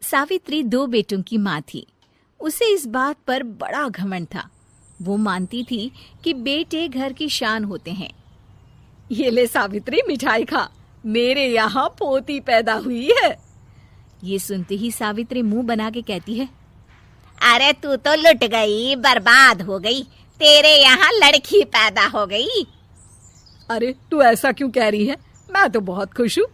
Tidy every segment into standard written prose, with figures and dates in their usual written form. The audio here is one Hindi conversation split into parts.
सावित्री 2 बेटों की माँ थी। उसे इस बात पर बड़ा घमंड था। वो मानती थी कि बेटे घर की शान होते हैं। ये ले सावित्री, मिठाई खा, मेरे यहाँ पोती पैदा हुई है। ये सुनते ही सावित्री मुंह बना के कहती है, अरे तू तो लुट गई, बर्बाद हो गई, तेरे यहाँ लड़की पैदा हो गई। अरे तू ऐसा क्यों कह रही है? मैं तो बहुत खुश हूँ।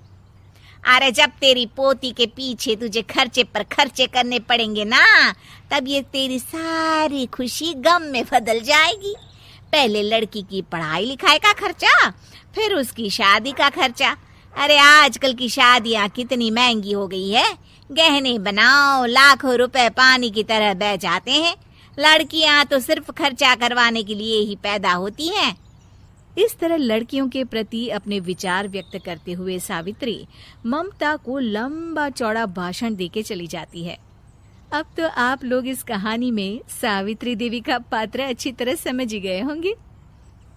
अरे जब तेरी पोती के पीछे तुझे खर्चे पर खर्चे करने पड़ेंगे ना, तब ये तेरी सारी खुशी गम में बदल जाएगी। पहले लड़की की पढ़ाई लिखाई का खर्चा, फिर उसकी शादी का खर्चा। अरे आजकल की शादियाँ कितनी महंगी हो गई है। गहने बनाओ, लाखों रुपए पानी की तरह बह जाते हैं। लड़कियाँ तो सिर्फ खर्चा करवाने के लिए ही पैदा होती हैं। इस तरह लड़कियों के प्रति अपने विचार व्यक्त करते हुए सावित्री ममता को लंबा चौड़ा भाषण देके चली जाती है। अब तो आप लोग इस कहानी में सावित्री देवी का पात्र अच्छी तरह समझ ही गए होंगे।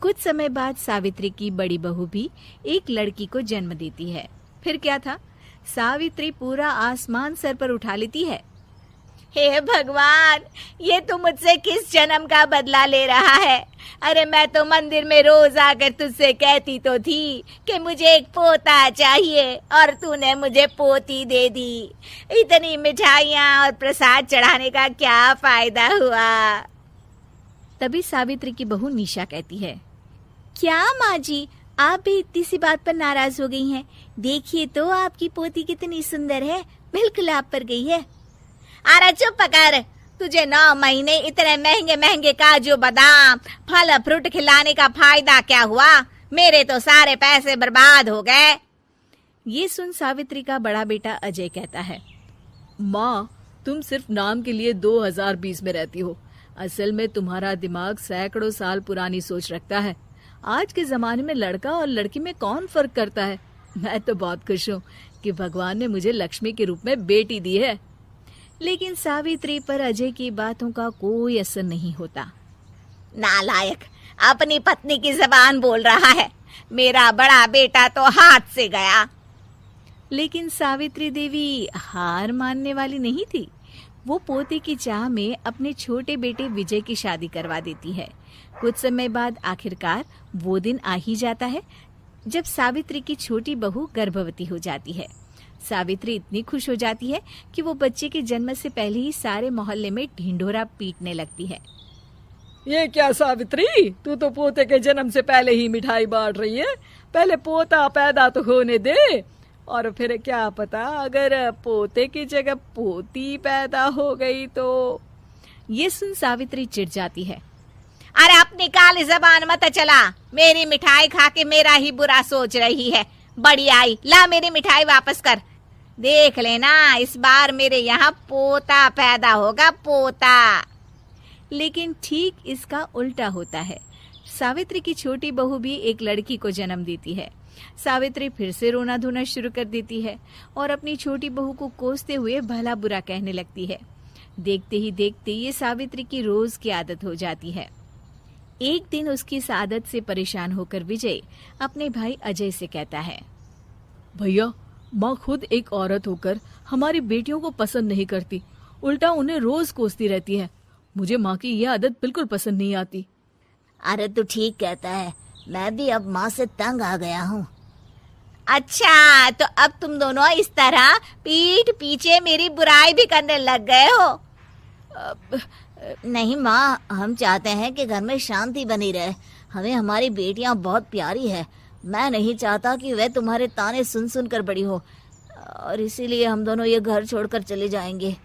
कुछ समय बाद सावित्री की बड़ी बहू भी एक लड़की को जन्म देती है। फिर क्या था, सावित्री पूरा आसमान सर पर उठा लेती है। हे भगवान, ये तू मुझसे किस जन्म का बदला ले रहा है? अरे मैं तो मंदिर में रोज आकर तुझसे कहती तो थी कि मुझे एक पोता चाहिए, और तूने मुझे पोती दे दी। इतनी मिठाइयाँ और प्रसाद चढ़ाने का क्या फायदा हुआ? तभी सावित्री की बहू निशा कहती है, क्या माँ जी, आप भी इतनी सी बात पर नाराज हो गई हैं? देखिए तो आपकी पोती कितनी सुंदर है, बिल्कुल आप पर गई है। अरे चुप कर, तुझे 9 महीने इतने महंगे महंगे काजू बादाम फल फ्रूट खिलाने का फायदा क्या हुआ? मेरे तो सारे पैसे बर्बाद हो गए। ये सुन सावित्री का बड़ा बेटा अजय कहता है, माँ, तुम सिर्फ नाम के लिए 2020 में रहती हो। असल में तुम्हारा दिमाग सैकड़ों साल पुरानी सोच रखता है। आज के जमाने में लड़का और लड़की में कौन फर्क करता है? मैं तो बहुत खुश हूँ कि भगवान ने मुझे लक्ष्मी के रूप में बेटी दी है। लेकिन सावित्री पर अजय की बातों का कोई असर नहीं होता। नालायक, अपनी पत्नी की जबान बोल रहा है। मेरा बड़ा बेटा तो हाथ से गया। लेकिन सावित्री देवी हार मानने वाली नहीं थी। वो पोते की चाह में अपने छोटे बेटे विजय की शादी करवा देती है। कुछ समय बाद आखिरकार वो दिन आ ही जाता है जब सावित्री की छोटी बहू गर्भवती हो जाती है। सावित्री इतनी खुश हो जाती है कि वो बच्चे के जन्म से पहले ही सारे मोहल्ले में ढिंढोरा पीटने लगती है। ये क्या सावित्री, तू तो पोते के जन्म से पहले ही मिठाई बांट रही है। पहले पोता पैदा तो होने दे, और फिर क्या पता अगर पोते की जगह पोती पैदा हो गई तो। ये सुन सावित्री चिढ़ जाती है। अरे अपनी काली जबान मत चला, मेरी मिठाई खा के मेरा ही बुरा सोच रही है। बड़ी आई, ला मेरी मिठाई वापस कर। देख लेना, इस बार मेरे यहाँ पोता पैदा होगा, पोता। लेकिन ठीक इसका उल्टा होता है। सावित्री की छोटी बहू भी एक लड़की को जन्म देती है। सावित्री फिर से रोना धोना शुरू कर देती है और अपनी छोटी बहू को कोसते हुए भला बुरा कहने लगती है। देखते ही देखते ये सावित्री की रोज की आदत हो जाती है। एक दिन उसकी इस आदत से परेशान होकर विजय अपने भाई अजय से कहता है, भैया, माँ खुद एक औरत होकर हमारी बेटियों को पसंद नहीं करती, उल्टा उन्हें रोज कोसती रहती है। मुझे माँ की यह आदत बिल्कुल पसंद नहीं आती। अरे तू ठीक कहता है, मैं भी अब माँ से तंग आ गया हूँ। अच्छा, तो अब तुम दोनों इस तरह पीठ पीछे मेरी बुराई भी करने लग गए हो? नहीं माँ, हम चाहते हैं कि घर में शांति बनी रहे। हमें हमारी बेटियाँ बहुत प्यारी है। मैं नहीं चाहता कि वह तुम्हारे ताने सुन सुन कर बड़ी हो, और इसीलिए हम दोनों ये घर छोड़कर चले जाएंगे।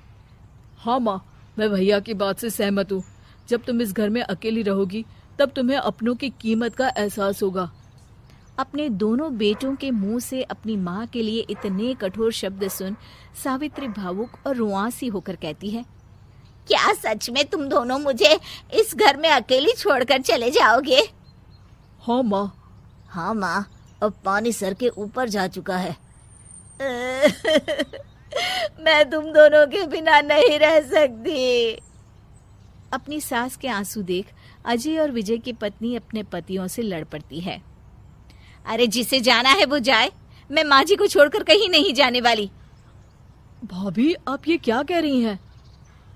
हाँ माँ, मैं भैया की बात से सहमत हूँ। जब तुम इस घर में अकेली रहोगी तब तुम्हें अपनों की कीमत का एहसास होगा। अपने दोनों बेटों के मुंह से अपनी माँ के लिए इतने कठोर शब्द सुन सावित्री भावुक और रुआंसी होकर कहती है, क्या सच में तुम दोनों मुझे इस घर में अकेली छोड़कर चले जाओगे? हाँ माँ। हाँ माँ, अब पानी सर के ऊपर जा चुका है। मैं तुम दोनों के बिना नहीं रह सकती। अपनी सास के आंसू देख अजय और विजय की पत्नी अपने पतियों से लड़ पड़ती है। अरे जिसे जाना है वो जाए, मैं माँ जी को छोड़कर कहीं नहीं जाने वाली। भाभी, आप ये क्या कह रही हैं?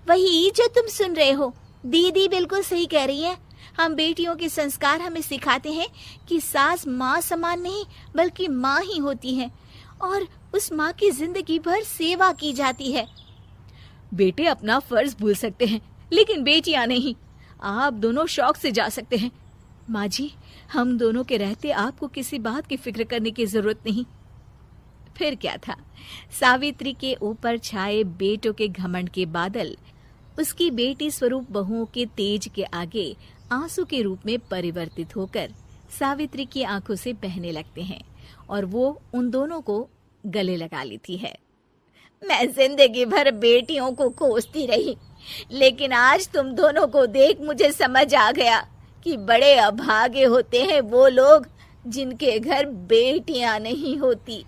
वही जो तुम सुन रहे हो, दीदी बिल्कुल सही कह रही है। हम बेटियों के संस्कार हमें सिखाते हैं कि सास माँ समान नहीं बल्कि माँ ही होती है और उस माँ की जिंदगी भर सेवा की जाती है। बेटे अपना फर्ज भूल सकते हैं, लेकिन बेटियां नहीं। आप दोनों शौक से जा सकते हैं। माँ जी, हम दोनों के रहते आपको किसी बात की फिक्र करने की जरूरत नहीं। फिर क्या था, सावित्री के ऊपर छाए बेटों के घमंड के बादल उसकी बेटी स्वरूप बहुओं के तेज के आगे आंसू के रूप में परिवर्तित होकर सावित्री की आंखों से बहने लगते हैं और वो उन दोनों को गले लगा लेती है। मैं जिंदगी भर बेटियों को कोसती रही, लेकिन आज तुम दोनों को देख मुझे समझ आ गया कि बड़े अभागे होते हैं वो लोग जिनके घर बेटियां नहीं होती।